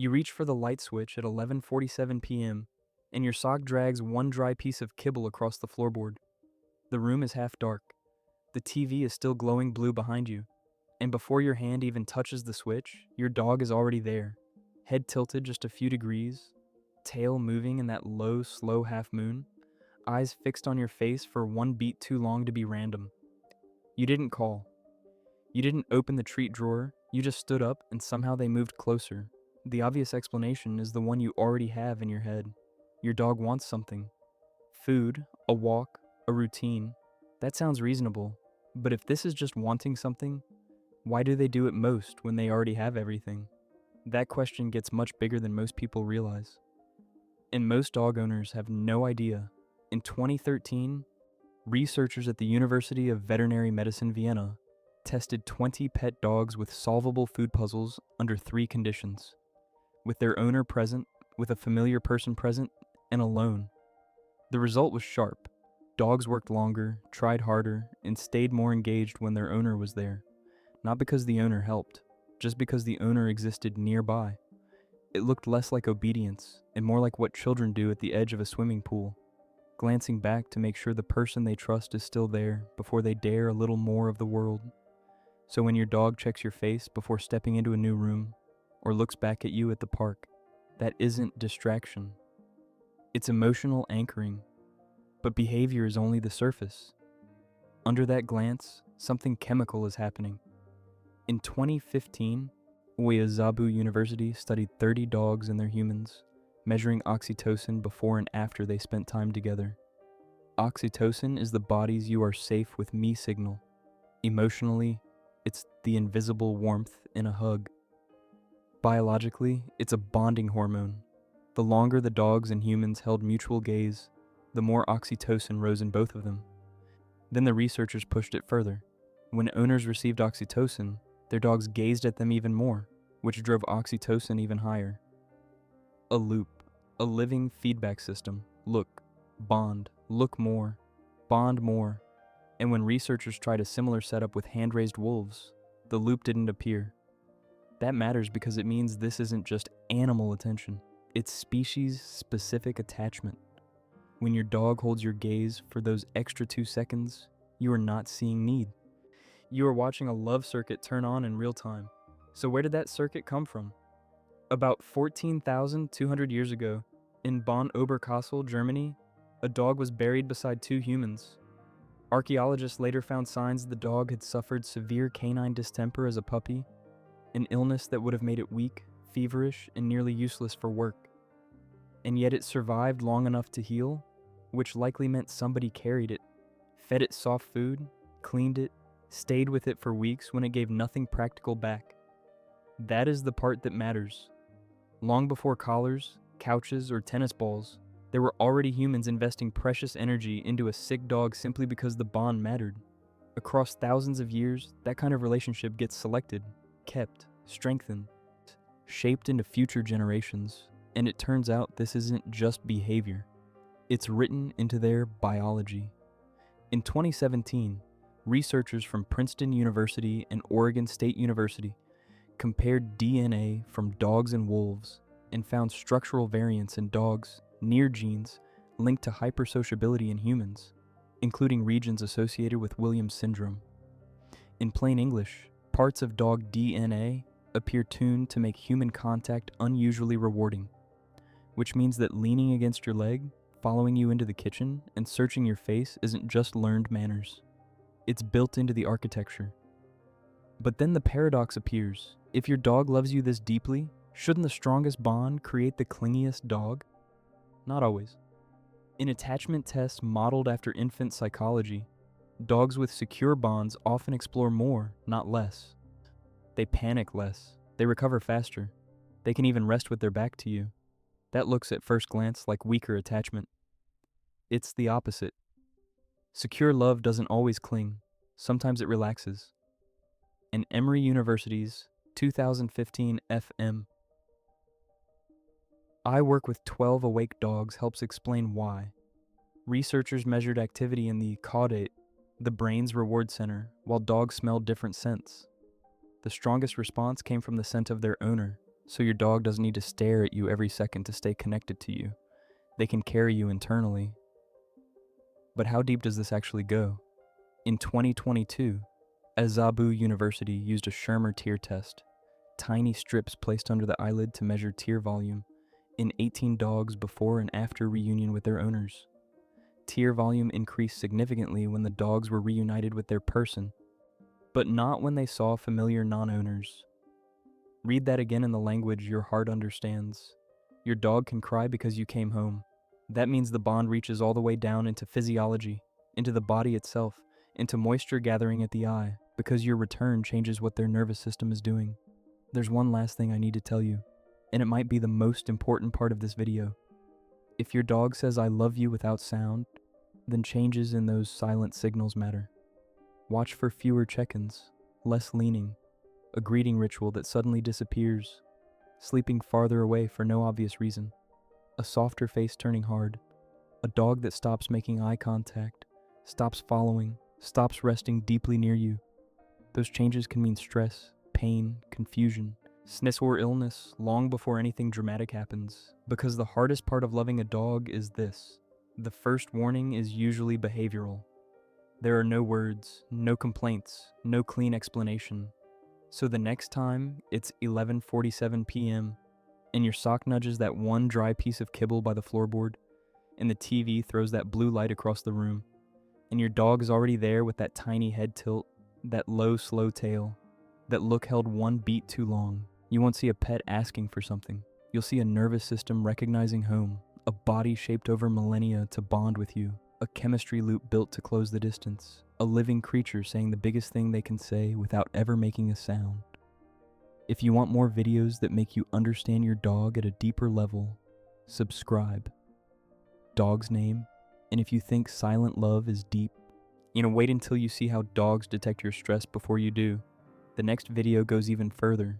You reach for the light switch at 11:47 p.m., and your sock drags one dry piece of kibble across the floorboard. The room is half dark. The TV is still glowing blue behind you, and before your hand even touches the switch, your dog is already there, head tilted just a few degrees, tail moving in that low, slow half moon, eyes fixed on your face for one beat too long to be random. You didn't call. You didn't open the treat drawer, you just stood up and somehow they moved closer. The obvious explanation is the one you already have in your head. Your dog wants something. Food, a walk, a routine. That sounds reasonable, but if this is just wanting something, why do they do it most when they already have everything? That question gets much bigger than most people realize. And most dog owners have no idea. In 2013, researchers at the University of Veterinary Medicine Vienna tested 20 pet dogs with solvable food puzzles under 3 conditions: with their owner present, with a familiar person present, and alone. The result was sharp. Dogs worked longer, tried harder, and stayed more engaged when their owner was there. Not because the owner helped, just because the owner existed nearby. It looked less like obedience and more like what children do at the edge of a swimming pool, glancing back to make sure the person they trust is still there before they dare a little more of the world. So when your dog checks your face before stepping into a new room, or looks back at you at the park, that isn't distraction. It's emotional anchoring. But behavior is only the surface. Under that glance, something chemical is happening. In 2015, Ueazzabu University studied 30 dogs and their humans, measuring oxytocin before and after they spent time together. Oxytocin is the body's "you are safe with me" signal. Emotionally, it's the invisible warmth in a hug. Biologically, it's a bonding hormone. The longer the dogs and humans held mutual gaze, the more oxytocin rose in both of them. Then the researchers pushed it further. When owners received oxytocin, their dogs gazed at them even more, which drove oxytocin even higher. A loop, a living feedback system. Look, bond, look more, bond more. And when researchers tried a similar setup with hand-raised wolves, the loop didn't appear. That matters because it means this isn't just animal attention, it's species-specific attachment. When your dog holds your gaze for those extra 2 seconds, you are not seeing need. You are watching a love circuit turn on in real time. So where did that circuit come from? About 14,200 years ago, in Bonn Oberkassel, Germany, a dog was buried beside 2 humans. Archaeologists later found signs the dog had suffered severe canine distemper as a puppy, an illness that would have made it weak, feverish, and nearly useless for work. And yet it survived long enough to heal, which likely meant somebody carried it, fed it soft food, cleaned it, stayed with it for weeks when it gave nothing practical back. That is the part that matters. Long before collars, couches, or tennis balls, there were already humans investing precious energy into a sick dog simply because the bond mattered. Across thousands of years, that kind of relationship gets selected, kept, strengthened, shaped into future generations. And it turns out this isn't just behavior. It's written into their biology. In 2017, researchers from Princeton University and Oregon State University compared DNA from dogs and wolves and found structural variants in dogs near genes linked to hypersociability in humans, including regions associated with Williams syndrome. In plain English, parts of dog DNA appear tuned to make human contact unusually rewarding, which means that leaning against your leg, following you into the kitchen, and searching your face isn't just learned manners. It's built into the architecture. But then the paradox appears. If your dog loves you this deeply, shouldn't the strongest bond create the clingiest dog? Not always. In attachment tests modeled after infant psychology, dogs with secure bonds often explore more, not less. They panic less. They recover faster. They can even rest with their back to you. That looks at first glance like weaker attachment. It's the opposite. Secure love doesn't always cling. Sometimes it relaxes. And Emory University's 2015 FM. I work with 12 awake dogs helps explain why. Researchers measured activity in the caudate, the brain's reward center, while dogs smelled different scents. The strongest response came from the scent of their owner, So your dog doesn't need to stare at you every second to stay connected to you. They can carry you internally. But how deep does this actually go? In 2022, Azabu University used a Schirmer tear test, tiny strips placed under the eyelid to measure tear volume, in 18 dogs before and after reunion with their owners. Tear volume increased significantly when the dogs were reunited with their person, but not when they saw familiar non-owners. Read that again in the language your heart understands. Your dog can cry because you came home. That means the bond reaches all the way down into physiology, into the body itself, into moisture gathering at the eye, because your return changes what their nervous system is doing. There's one last thing I need to tell you, and it might be the most important part of this video. If your dog says I love you without sound, then changes in those silent signals matter. Watch for fewer check-ins, less leaning, a greeting ritual that suddenly disappears, sleeping farther away for no obvious reason, a softer face turning hard, a dog that stops making eye contact, stops following, stops resting deeply near you. Those changes can mean stress, pain, confusion, sickness or illness long before anything dramatic happens, because the hardest part of loving a dog is this. The first warning is usually behavioral. There are no words, no complaints, no clean explanation. So the next time it's 11:47 p.m. and your sock nudges that one dry piece of kibble by the floorboard, and the TV throws that blue light across the room, and your dog is already there with that tiny head tilt, that low, slow tail, that look held one beat too long, you won't see a pet asking for something. You'll see a nervous system recognizing home, a body shaped over millennia to bond with you, a chemistry loop built to close the distance, a living creature saying the biggest thing they can say without ever making a sound. If you want more videos that make you understand your dog at a deeper level, subscribe. Dog's name, and if you think silent love is deep, wait until you see how dogs detect your stress before you do. The next video goes even further.